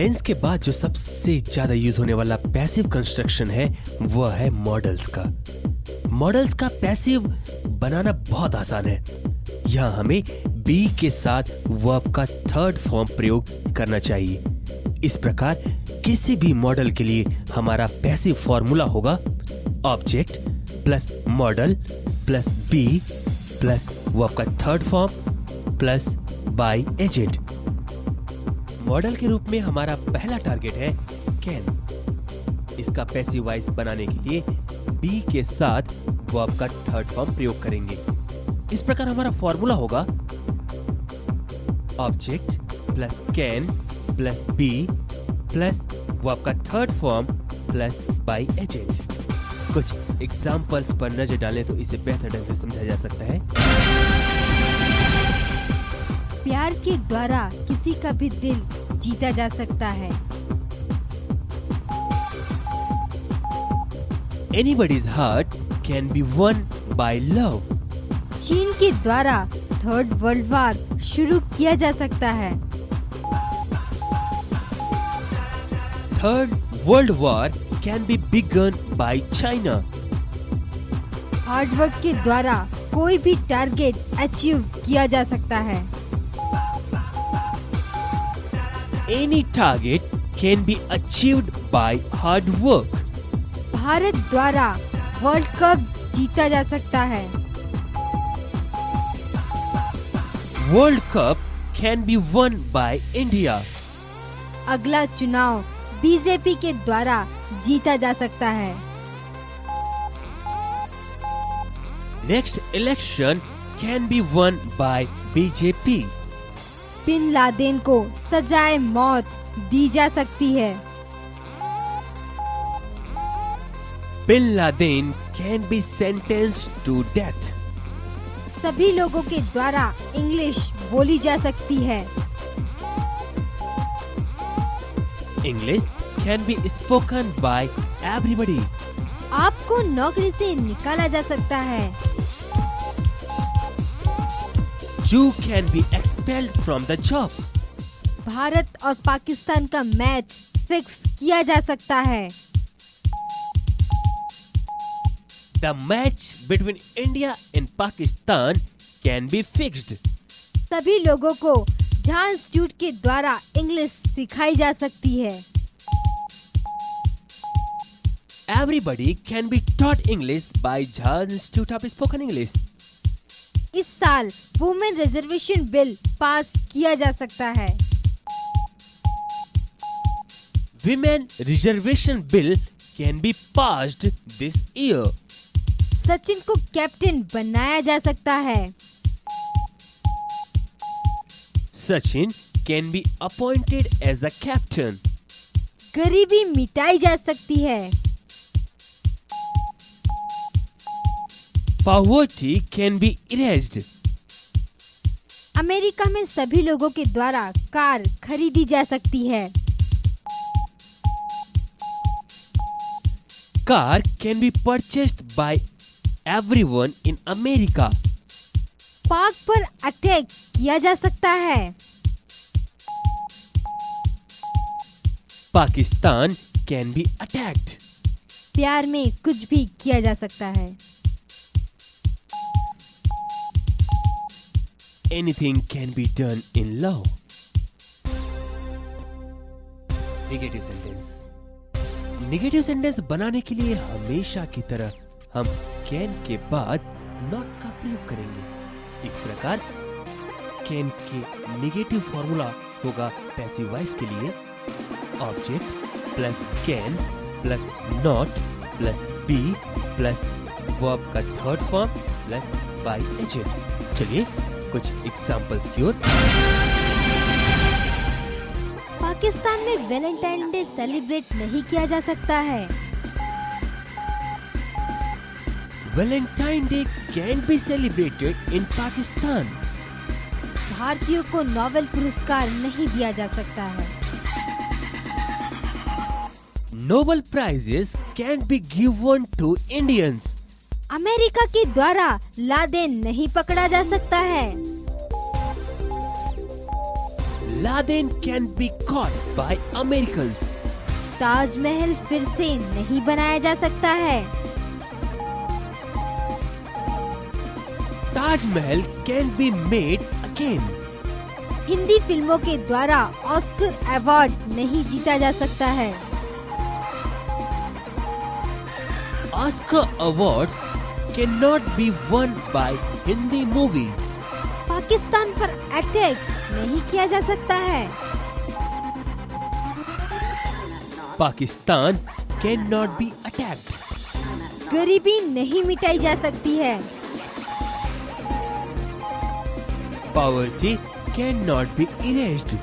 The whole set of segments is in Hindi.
टेंस के बाद जो सबसे ज्यादा यूज होने वाला पैसिव कंस्ट्रक्शन है वह है मॉडल्स का। मॉडल्स का पैसिव बनाना बहुत आसान है। यहाँ हमें बी के साथ वर्ब का थर्ड फॉर्म प्रयोग करना चाहिए। इस प्रकार किसी भी मॉडल के लिए हमारा पैसिव फॉर्मूला होगा object plus modal plus be plus verb का third form plus by agent. Modal के रूप में हमारा पहला टारगेट है कैन। इसका पैसिव वॉइस बनाने के लिए बी के साथ वर्ब का थर्ड फॉर्म प्रयोग करेंगे। इस प्रकार हमारा फॉर्मूला होगा object plus can plus be plus verb का third form plus by agent. कुछ एग्जाम्पल्स पर नजर डालें तो इसे बेहतर ढंग से समझा जा सकता है। प्यार के द्वारा किसी का भी दिल जीता जा सकता है। Anybody's heart can be won by love. चीन के द्वारा थर्ड वर्ल्ड वॉर शुरू किया जा सकता है। Third World War can be begun by China. Hard work के द्वारा कोई भी टारगेट अचीव किया जा सकता है। Any target can be achieved by hard work. Bharat द्वारा वर्ल्ड कप जीता जा सकता है। World Cup can be won by India. अगला चुनाव बीजेपी के द्वारा जीता जा सकता है। Next election can be won by BJP. Bin Laden को सजाए मौत दी जा सकती है। Bin Laden can be sentenced to death. सभी लोगों के द्वारा इंग्लिश बोली जा सकती है। English can be spoken by everybody. आपको नौकरी से निकाला जा सकता है। You can be expelled from the job. Bharat और पाकिस्तान का मैच फिक्स किया जा सकता है। The match between India and Pakistan can be fixed. सभी लोगों को जॉन इंस्टीट्यूट के द्वारा इंग्लिश सिखाई जा सकती है। Everybody can be taught English by Jhan Institute of Spoken English. इस साल वुमेन रिजर्वेशन बिल पास किया जा सकता है। Women reservation bill can be passed this year. Sachin को कैप्टन बनाया जा सकता है। Sachin can be appointed as a captain. गरीबी मिटाई जा सकती है। Poverty can be erased. America में सभी लोगों के द्वारा कार खरीदी जा सकती है। Car can be purchased by everyone in America. पाक पर अटैक किया जा सकता है। Pakistan can be attacked. प्यार में कुछ भी किया जा सकता है। Anything can be done in love. Negative sentence. Negative sentence बनाने के लिए हमेशा की तरह हम can के बाद not का प्रयोग करेंगे। इस प्रकार can के नेगेटिव फॉर्मूला होगा पैसिव वॉइस के लिए object plus can plus not plus be plus verb का third form plus by agent. चलिए कुछ एग्जांपल्स की ओर। पाकिस्तान में वैलेंटाइन डे सेलिब्रेट नहीं किया जा सकता है। Valentine Day can be celebrated in Pakistan. भारतीयों को नोबेल पुरस्कार नहीं दिया जा सकता है। Nobel prizes can be given to Indians. America के द्वारा लादेन नहीं पकड़ा जा सकता है। Laden can be caught by Americans. Taj Mahal फिर से नहीं बनाया जा सकता है। Tajmahal can be made again. Hindi फिल्मों के द्वारा ऑस्कर अवार्ड नहीं जीता जा सकता है। Oscar awards cannot be won by Hindi movies. Pakistan पर अटैक नहीं किया जा सकता है। Pakistan cannot be attacked. गरीबी नहीं मिटाई जा सकती है। Poverty cannot be erased.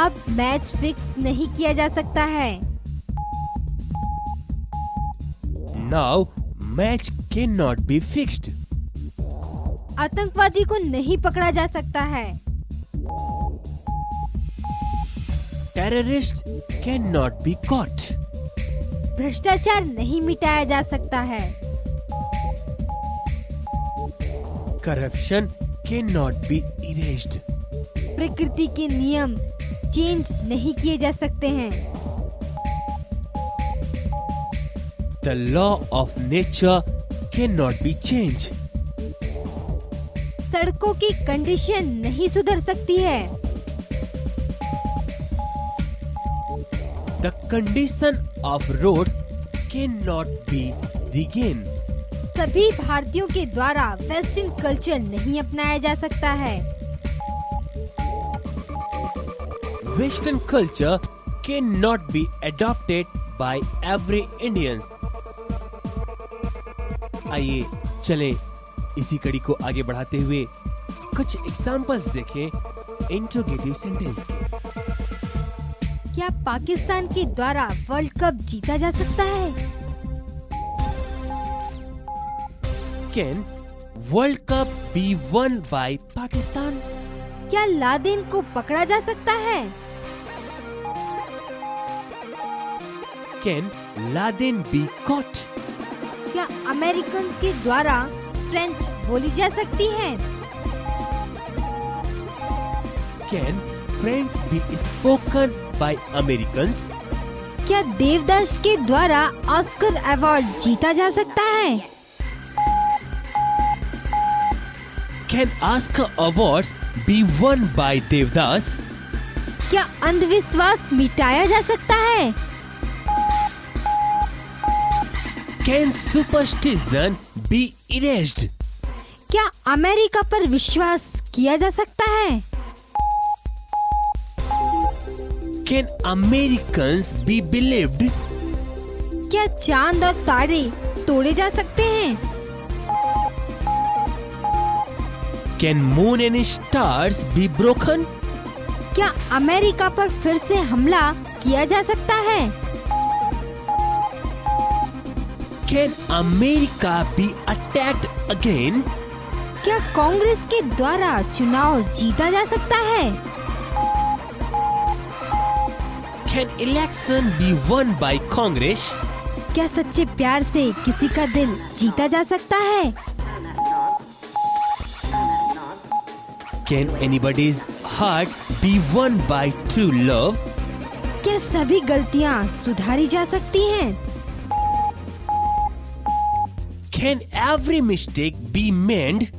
अब मैच फिक्स नहीं किया जा सकता है। Now match cannot be fixed. आतंकवादी को नहीं पकड़ा जा सकता है। Terrorist cannot be caught. भ्रष्टाचार नहीं मिटाया जा सकता है। Corruption cannot be erased. प्रकृति के नियम चेंज नहीं किए जा सकते हैं। The law of nature cannot be changed. सड़कों की कंडीशन नहीं सुधर सकती है। The condition of roads cannot be regained. सभी भारतीयों के द्वारा वेस्टर्न कल्चर नहीं अपनाया जा सकता है। Western culture cannot be adopted by every Indian. आइए चलें इसी कड़ी को आगे बढ़ाते हुए कुछ एग्जाम्पल्स देखें इंट्रोगेटिव सेंटेंस के। क्या पाकिस्तान के द्वारा वर्ल्ड कप जीता जा सकता है? Can World Cup be won by Pakistan? क्या लादेन को पकड़ा जा सकता है? Can Laden be caught? क्या अमेरिकन के द्वारा फ्रेंच बोली जा सकती है? Can French be spoken by Americans? क्या देवदास के द्वारा ऑस्कर अवार्ड जीता जा सकता है? Can Oscar awards be won by Devdas? क्या अंधविश्वास मिटाया जा सकता है? Can superstition be erased? क्या अमेरिका पर विश्वास किया जा सकता है? Can Americans be believed? क्या चांद और तारे तोड़े जा सकते हैं? Can moon and stars be broken? क्या अमेरिका पर फिर से हमला किया जा सकता है? Can America be attacked again? क्या कांग्रेस के द्वारा चुनाव जीता जा सकता है? Can election be won by Congress? क्या सच्चे प्यार से किसी का दिल जीता जा सकता है? Can anybody's heart be won by true love? क्या सभी गलतियाँ सुधारी जा सकती हैं? Can every mistake be mended?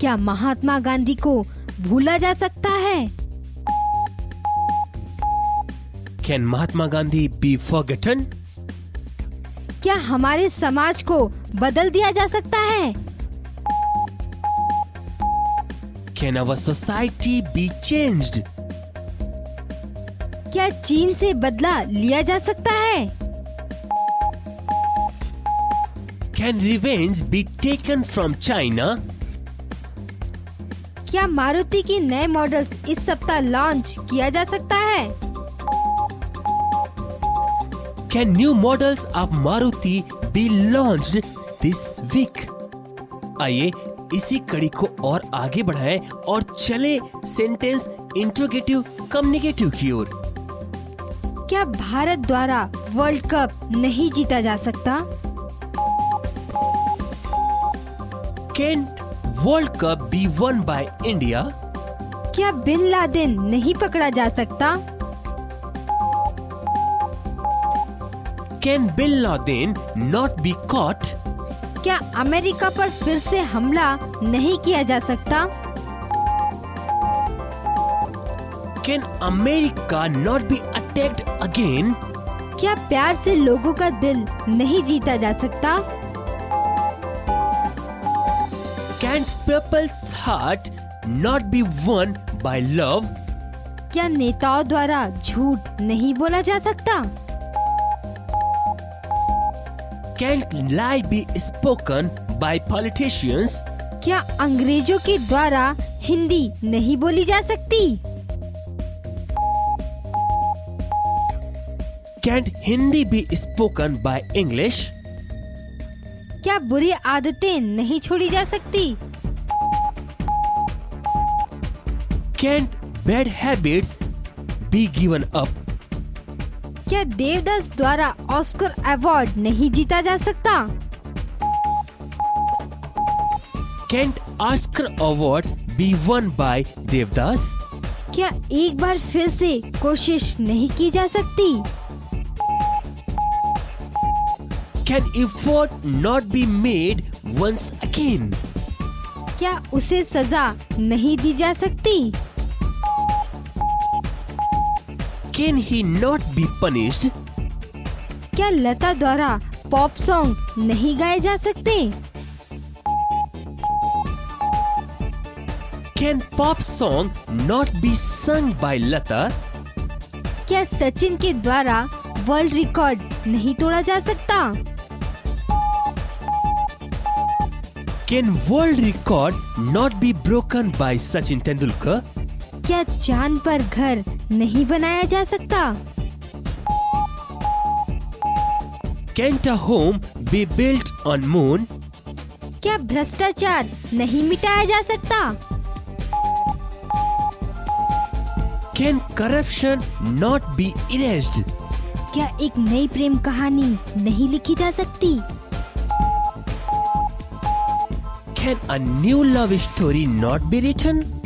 क्या महात्मा गांधी को भूला जा सकता है? Can Mahatma Gandhi be forgotten? क्या हमारे समाज को बदल दिया जा सकता है? Can our society be changed? क्या चीन से बदला लिया जा सकता है? Can revenge be taken from China? क्या मारुति के नए मॉडल्स इस सप्ताह लॉन्च किया जा सकता है? Can new models of Maruti be launched this week? आइए इसी कड़ी को और आगे बढ़ाएं और चले सेंटेंस इंट्रोगेटिव कम्युनिकेटिव की ओर। क्या भारत द्वारा वर्ल्ड कप नहीं जीता जा सकता? Can World Cup be won by India? क्या बिन लादेन नहीं पकड़ा जा सकता? Can Bin Laden not be caught? क्या अमेरिका पर फिर से हमला नहीं किया जा सकता? Can America not be attacked again? क्या प्यार से लोगों का दिल नहीं जीता जा सकता? Can people's heart not be won by love? क्या नेताओं द्वारा झूठ नहीं बोला जा सकता? Can lie be spoken by politicians? क्या अंग्रेजों के द्वारा हिंदी नहीं बोली जा सकती? Can Hindi be spoken by English? क्या बुरी आदतें नहीं छोड़ी जा सकती? Can bad habits be given up? क्या देवदास द्वारा ऑस्कर अवार्ड नहीं जीता जा सकता? Can Oscar awards be won by Devdas? क्या एक बार फिर से कोशिश नहीं की जा सकती? Can effort not be made once again? क्या उसे सजा नहीं दी जा सकती? Can he not be punished? क्या लता द्वारा पॉप सॉन्ग नहीं गाए जा सकते? Can pop song not be sung by Lata? क्या सचिन के द्वारा वर्ल्ड रिकॉर्ड नहीं तोड़ा जा सकता? Can world record not be broken by Sachin Tendulkar? क्या चांद पर घर नहीं बनाया जा सकता? Can't a home be built on moon? क्या भ्रष्टाचार नहीं मिटाया जा सकता? Can corruption not be erased? क्या एक नई प्रेम कहानी नहीं लिखी जा सकती? Can a new love story not be written?